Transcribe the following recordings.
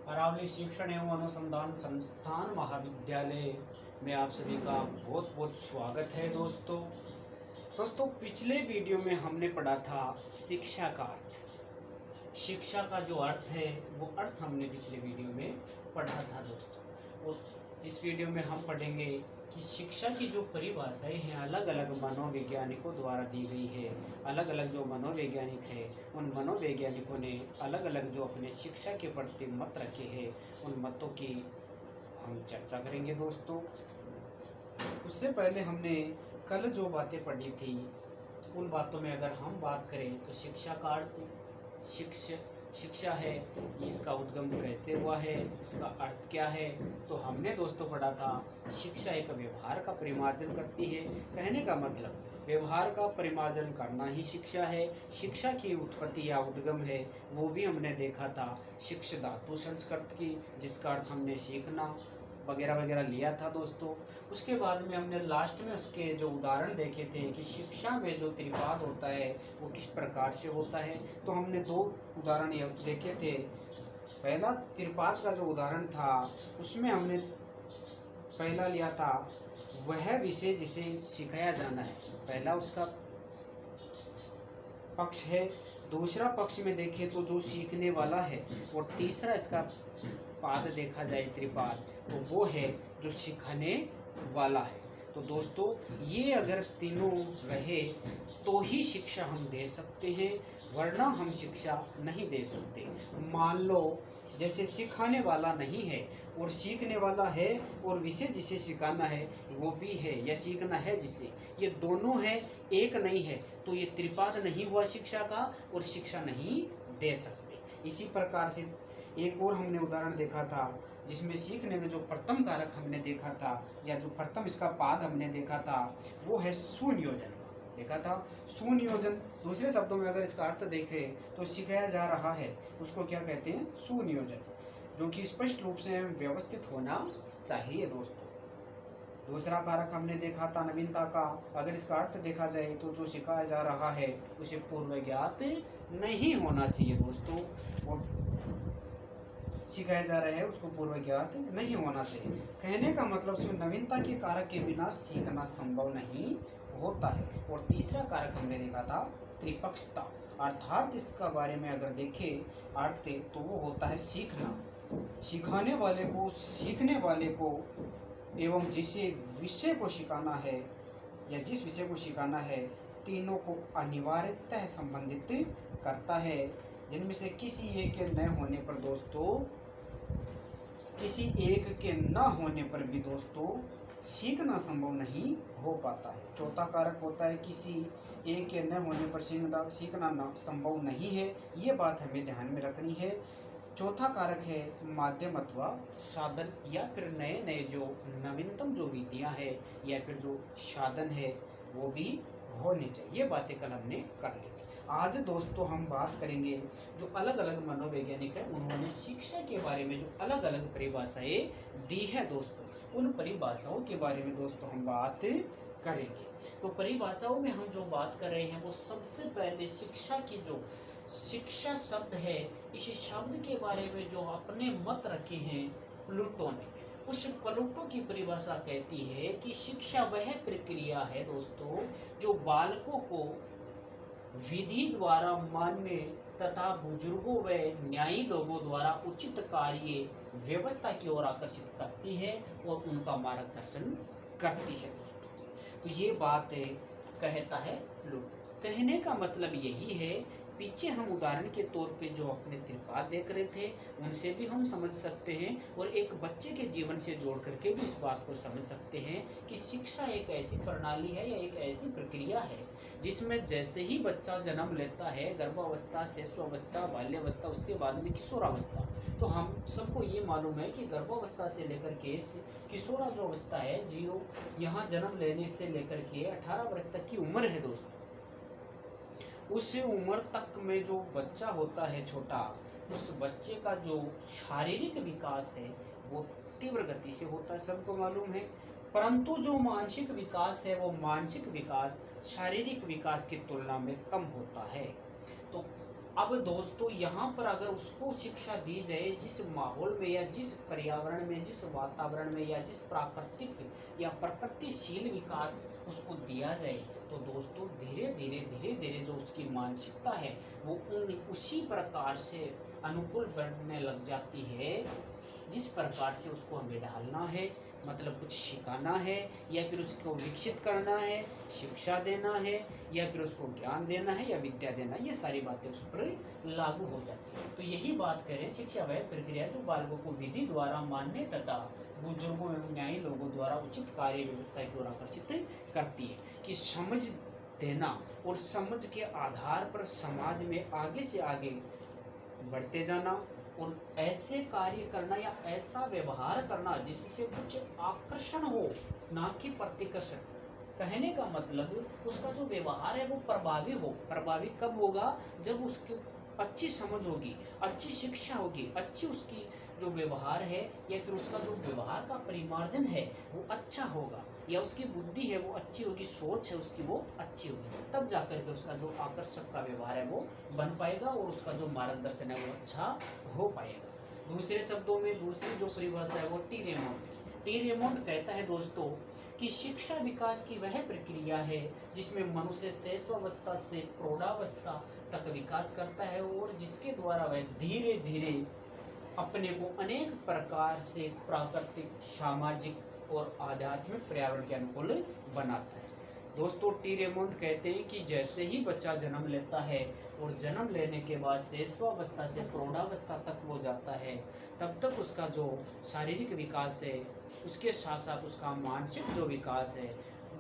अरावली शिक्षण एवं अनुसंधान संस्थान महाविद्यालय में आप सभी का बहुत बहुत स्वागत है दोस्तों पिछले वीडियो में हमने पढ़ा था शिक्षा का अर्थ। शिक्षा का जो अर्थ है वो अर्थ हमने पिछले वीडियो में पढ़ा था दोस्तों। और इस वीडियो में हम पढ़ेंगे कि शिक्षा की जो परिभाषाएं हैं अलग अलग मनोवैज्ञानिकों द्वारा दी गई है। अलग अलग जो मनोवैज्ञानिक है उन मनोवैज्ञानिकों ने अलग अलग जो अपने शिक्षा के प्रति मत रखे हैं उन मतों की हम चर्चा करेंगे दोस्तों। उससे पहले हमने कल जो बातें पढ़ी थी उन बातों में अगर हम बात करें तो शिक्षा का अर्थ शिक्षा है, इसका उद्गम कैसे हुआ है, इसका अर्थ क्या है। तो हमने दोस्तों पढ़ा था शिक्षा एक व्यवहार का परिमार्जन करती है। कहने का मतलब व्यवहार का परिमार्जन करना ही शिक्षा है। शिक्षा की उत्पत्ति या उद्गम है वो भी हमने देखा था शिक्ष धातु संस्कृत की, जिसका अर्थ हमने सीखना वगैरह वगैरह लिया था दोस्तों। उसके बाद में हमने लास्ट में उसके जो उदाहरण देखे थे कि शिक्षा में जो त्रिपाद होता है वो किस प्रकार से होता है। तो हमने दो उदाहरण देखे थे। पहला त्रिपाद का जो उदाहरण था उसमें हमने पहला लिया था वह विषय जिसे सिखाया जाना है, पहला उसका पक्ष है। दूसरा पक्ष में देखें तो जो सीखने वाला है, और तीसरा इसका पाद देखा जाए त्रिपाद तो वो है जो सिखाने वाला है। तो दोस्तों ये अगर तीनों रहे तो ही शिक्षा हम दे सकते हैं, वरना हम शिक्षा नहीं दे सकते। मान लो जैसे सिखाने वाला नहीं है और सीखने वाला है और विषय जिसे सिखाना है वो भी है या सीखना है जिसे, ये दोनों है एक नहीं है तो ये त्रिपाद नहीं हुआ शिक्षा का और शिक्षा नहीं दे सकते। इसी प्रकार से एक और हमने उदाहरण देखा था जिसमें सीखने में जो प्रथम कारक हमने देखा था या जो प्रथम इसका पाद हमने देखा था वो है सुनियोजन देखा था। सुनियोजन दूसरे शब्दों में अगर इसका अर्थ देखें तो सिखाया जा रहा है उसको क्या कहते हैं, सुनियोजन, जो कि स्पष्ट रूप से व्यवस्थित होना चाहिए दोस्तों। दूसरा कारक हमने देखा था नवीनता का। अगर इसका अर्थ देखा जाए तो जो सिखाया जा रहा है उसे पूर्व ज्ञात नहीं होना चाहिए दोस्तों, और सिखाया जा रहा है उसको पूर्व ज्ञात नहीं होना चाहिए। कहने का मतलब नवीनता के कारक के बिना सीखना संभव नहीं होता है। और तीसरा कारक हमने देखा था त्रिपक्षता, अर्थात इसका बारे में अगर देखें अर्थ तो वो होता है सीखना, सिखाने वाले को, सीखने वाले को एवं जिसे विषय को सिखाना है या जिस विषय को सिखाना है, तीनों को अनिवार्यतः संबंधित करता है, जिनमें से किसी एक के न होने पर दोस्तों, किसी एक के न होने पर भी दोस्तों सीखना संभव नहीं हो पाता है। चौथा कारक होता है किसी एक के न होने पर सीखना संभव नहीं है, ये बात हमें ध्यान में रखनी है। चौथा कारक है माध्यम अथवा साधन, या फिर नए नए जो नवीनतम जो विधियाँ है या फिर जो साधन है वो भी होने चाहिए। ये बातें कल हमने कर ली थी। आज दोस्तों हम बात करेंगे जो अलग अलग मनोवैज्ञानिक है उन्होंने शिक्षा के बारे में जो अलग अलग परिभाषाएं दी है दोस्तों, उन परिभाषाओं के बारे में दोस्तों हम बात करेंगे। तो परिभाषाओं में हम जो बात कर रहे हैं वो सबसे पहले शिक्षा की जो शिक्षा शब्द है, इस शब्द के बारे में जो अपने मत रखे हैं प्लूटो ने, उस प्लूटो की परिभाषा कहती है कि शिक्षा वह प्रक्रिया है दोस्तों जो बालकों को विधि द्वारा मान्य तथा बुजुर्गों व न्यायी लोगों द्वारा उचित कार्य व्यवस्था की ओर आकर्षित करती है और उनका मार्गदर्शन करती है दोस्तों। तो ये बात कहता है प्लूटो। कहने का मतलब यही है, पीछे हम उदाहरण के तौर पे जो अपने त्रिपाद देख रहे थे उनसे भी हम समझ सकते हैं और एक बच्चे के जीवन से जोड़ करके भी इस बात को समझ सकते हैं कि शिक्षा एक ऐसी प्रणाली है या एक ऐसी प्रक्रिया है जिसमें जैसे ही बच्चा जन्म लेता है, गर्भावस्था, शिशुअवस्था, बाल्यावस्था, उसके बाद में किशोरावस्था, तो हम सबको ये मालूम है कि गर्भावस्था से लेकर के किशोरा जो अवस्था है, जो यहाँ जन्म लेने से लेकर के 18 वर्ष तक की उम्र है दोस्तों, उस उम्र तक में जो बच्चा होता है छोटा, उस बच्चे का जो शारीरिक विकास है वो तीव्र गति से होता है, सबको मालूम है। परंतु जो मानसिक विकास है वो मानसिक विकास शारीरिक विकास की तुलना में कम होता है। तो अब दोस्तों यहाँ पर अगर उसको शिक्षा दी जाए, जिस माहौल में या जिस पर्यावरण में, जिस वातावरण में या जिस प्राकृतिक या प्रकृतिशील विकास उसको दिया जाए, तो दोस्तों धीरे धीरे जो उसकी मानसिकता है वो उसी प्रकार से अनुकूल बनने लग जाती है, जिस प्रकार से उसको हमें ढालना है, मतलब कुछ सिखाना है या फिर उसको विकसित करना है, शिक्षा देना है या फिर उसको ज्ञान देना है या विद्या देना, ये सारी बातें उस पर लागू हो जाती है। तो यही बात करें, शिक्षा वह प्रक्रिया जो बालकों को विधि द्वारा मान्य तथा बुजुर्गों एवं न्यायी लोगों द्वारा उचित कार्य व्यवस्था की ओर आकर्षित करती है, कि समझ देना और समझ के आधार पर समाज में आगे से आगे बढ़ते जाना और ऐसे कार्य करना या ऐसा व्यवहार करना जिससे कुछ आकर्षण हो, ना कि प्रतिकर्षण। कहने का मतलब उसका जो व्यवहार है वो प्रभावी हो। प्रभावी कब होगा? जब उसकी अच्छी समझ होगी, अच्छी शिक्षा होगी, अच्छी उसकी जो व्यवहार है या फिर उसका जो व्यवहार का परिमार्जन है वो अच्छा होगा, या उसकी बुद्धि है वो अच्छी होगी, सोच है उसकी वो अच्छी होगी, तब जाकर के उसका जो आकर्षक का व्यवहार है वो बन पाएगा और उसका जो मार्गदर्शन है वो अच्छा हो पाएगा। दूसरे शब्दों में दूसरी जो परिभाषा है वो टी रेमोंड कहता है दोस्तों कि शिक्षा विकास की वह प्रक्रिया है जिसमें मनुष्य शैशवावस्था से प्रौढ़ावस्था तक विकास करता है और जिसके द्वारा वह धीरे धीरे अपने को अनेक प्रकार से प्राकृतिक, सामाजिक और आध्यात्मिक पर्यावरण के अनुकूल बनाता है। दोस्तों टी रेमोंड कहते हैं कि जैसे ही बच्चा जन्म लेता है और जन्म लेने के बाद शैशवावस्था से प्रौढ़ावस्था तक वो जाता है, तब तक उसका जो शारीरिक विकास है उसके साथ साथ उसका मानसिक जो विकास है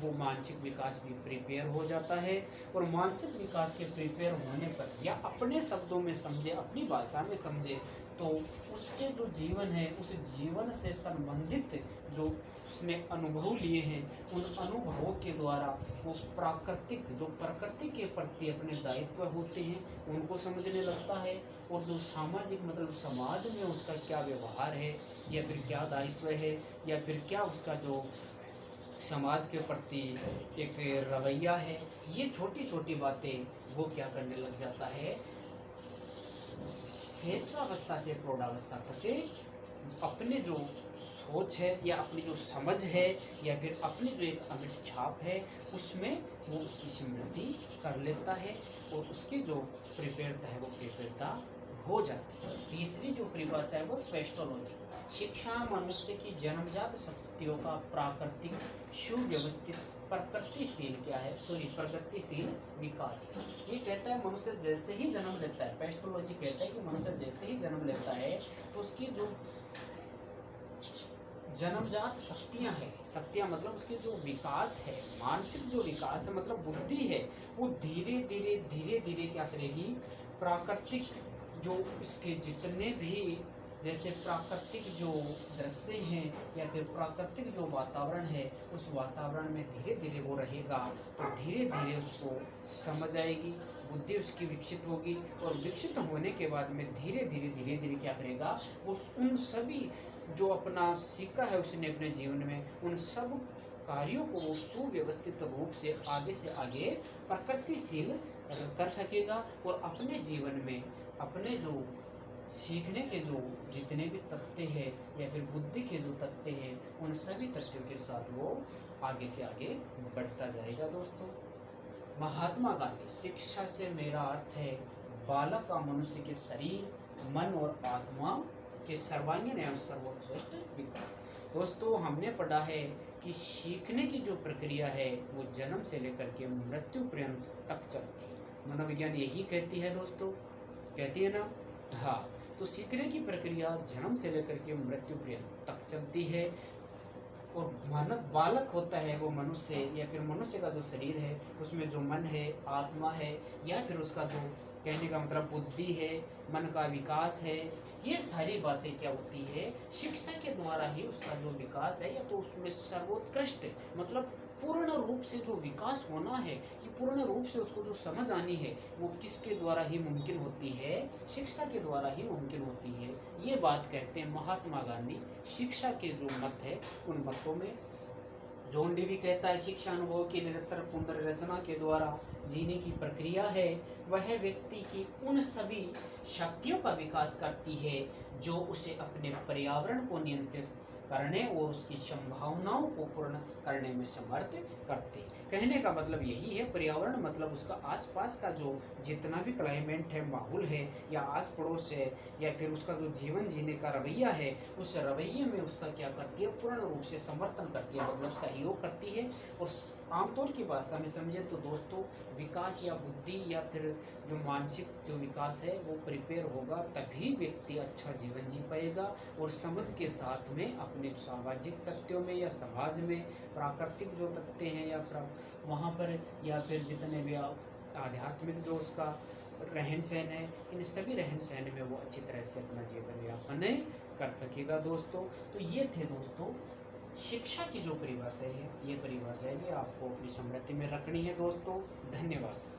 वो मानसिक विकास भी प्रिपेयर हो जाता है। और मानसिक विकास के प्रिपेयर होने पर, या अपने शब्दों में समझे, अपनी भाषा में समझे, तो उसके जो जीवन है उस जीवन से संबंधित जो उसने अनुभव लिए हैं, उन अनुभवों के द्वारा वो प्राकृतिक जो प्रकृति के प्रति अपने दायित्व होते हैं उनको समझने लगता है, और जो सामाजिक मतलब समाज में उसका क्या व्यवहार है या फिर क्या दायित्व है या फिर क्या उसका जो समाज के प्रति एक रवैया है, ये छोटी छोटी बातें वो क्या करने लग जाता है, शैशवावस्था से प्रौढ़ावस्था तक अपने जो सोच है या अपनी जो समझ है या फिर अपनी जो एक अमिट छाप है उसमें वो उसकी स्मृति कर लेता है और उसकी जो प्रिपेयरता है वो प्रिपेयरता हो जाती है। तीसरी जो परिभाषा है वो पेस्टोलॉजी, शिक्षा मनुष्य की जन्मजात शक्तियों का प्राकृतिक सुव्यवस्थित प्रगतिशील विकास। ये कहता है मनुष्य जैसे ही जन्म लेता है, पेस्टोलॉजी कहता है कि मनुष्य जैसे ही जन्म लेता है तो उसकी जो जन्मजात शक्तियाँ मतलब उसके जो विकास है, मानसिक जो विकास है मतलब बुद्धि है, वो धीरे धीरे क्या करेगी, प्राकृतिक जो इसके जितने भी जैसे प्राकृतिक जो दृश्य हैं या फिर प्राकृतिक जो वातावरण है उस वातावरण में धीरे धीरे वो रहेगा, तो धीरे धीरे उसको समझ आएगी, बुद्धि उसकी विकसित होगी, और विकसित होने के बाद में धीरे धीरे क्या करेगा, उन सभी जो अपना सीखा है उसने अपने जीवन में, उन सब कार्यों को वो सुव्यवस्थित रूप से आगे प्रकृतिशील कर सकेगा, और अपने जीवन में अपने जो सीखने के जो जितने भी तथ्य हैं या फिर बुद्धि के जो तथ्य हैं उन सभी तथ्यों के साथ वो आगे से आगे बढ़ता जाएगा। दोस्तों महात्मा गांधी, शिक्षा से मेरा अर्थ है बालक का मनुष्य के शरीर, मन और आत्मा के सर्वांगीण एवं सर्वोत्कृष्ट विकास। दोस्तों हमने पढ़ा है कि सीखने की जो प्रक्रिया है वो जन्म से लेकर के मृत्यु पर्यंत तक चलती है। मनोविज्ञान यही कहती है दोस्तों, कहती है ना, हाँ। तो सीखने की प्रक्रिया जन्म से लेकर के मृत्यु पर्यंत तक चलती है, और मानव बालक होता है वो मनुष्य या फिर मनुष्य का जो शरीर है उसमें जो मन है, आत्मा है, या फिर उसका जो कहने का मतलब बुद्धि है, मन का विकास है, ये सारी बातें क्या होती है, शिक्षा के द्वारा ही उसका जो विकास है, या तो उसमें सर्वोत्कृष्ट मतलब पूर्ण रूप से जो विकास होना है, कि पूर्ण रूप से उसको जो समझ आनी है वो किसके द्वारा ही मुमकिन होती है, शिक्षा के द्वारा ही मुमकिन होती है। ये बात कहते हैं महात्मा गांधी। शिक्षा के जो मत है उन मतों में जॉन डीवी कहता है शिक्षा अनुभव की निरंतर पुनर्रचना के द्वारा जीने की प्रक्रिया है। वह व्यक्ति की उन सभी शक्तियों का विकास करती है जो उसे अपने पर्यावरण को नियंत्रित करने और उसकी संभावनाओं को पूर्ण करने में समर्थ करते हैं। कहने का मतलब यही है, पर्यावरण मतलब उसका आसपास का जो जितना भी क्लाइमेट है, माहौल है, या आस पड़ोस है, या फिर उसका जो जीवन जीने का रवैया है, उस रवैये में उसका क्या करती है, पूर्ण रूप से समर्थन करती है, मतलब सहयोग करती है। और आमतौर की भाषा में समझे तो दोस्तों, विकास या बुद्धि या फिर जो मानसिक जो विकास है वो प्रिपेयर होगा, तभी व्यक्ति अच्छा जीवन जी पाएगा। और समझ के साथ में अपने सामाजिक तथ्यों में या समाज में प्राकृतिक जो तथ्य हैं या वहाँ पर, या फिर जितने भी आध्यात्मिक जो उसका रहन सहन है, इन सभी रहन सहन में वो अच्छी तरह से अपना जीवन यापन कर सकेगा दोस्तों। तो ये थे दोस्तों शिक्षा की जो परिभाषा है, ये परिभाषा है, ये आपको अपनी स्मृति में रखनी है दोस्तों। धन्यवाद।